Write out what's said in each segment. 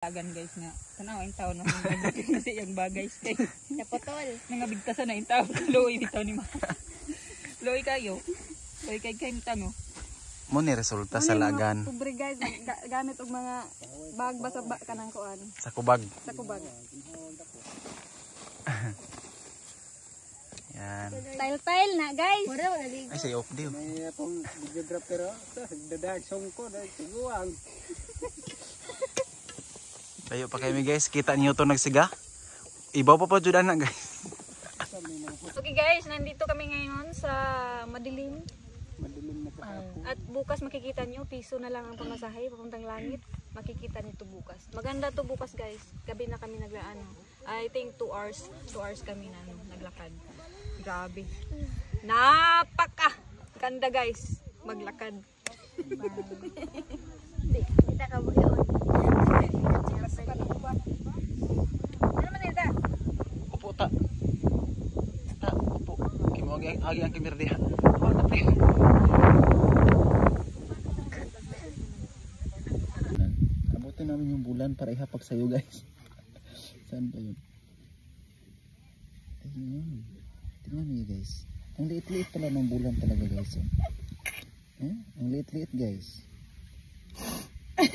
Agan guys nga. Tanaw ang taon na kasi yung bagay stay. Napotol. Nangabigtasan na yung taon. Loy bitaw ni ma. Loy kayo. Loy kay tango. Mo ni resulta sa lagan. Pobre guys, gamit og mga bag basa kanang kuan. Sa kubag. Sa kubag. Yan. Tile na guys. Ay say off dio. May akong videographer dadag songko dahil tiguang. Layo pa kami guys, kita niyo to nagsiga. Ibaw pa po jud ana guys. Okay guys, nandito kami ngayon sa madilim. Madilim na kahapon. At bukas makikita nyo, piso na lang ang pamasahe papuntang langit. Makikita nito bukas. Maganda to bukas guys. Gabi na kami naglaan. I think 2 hours kami na naglakad. Grabe. Napaka ganda guys. Maglakad. Kita ka ba yun? Ano man ito? Upo ta. Ta upo. Kimo agi ang kimir diha. Abutin namin yung bulan para ihapag sa'yo guys. Saan ba yun? Ayun. Tingnan niyo guys. Ang liit-liit pala ng bulan talaga guys. Ang liit-liit guys.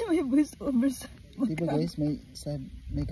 May voice over. Diba guys, may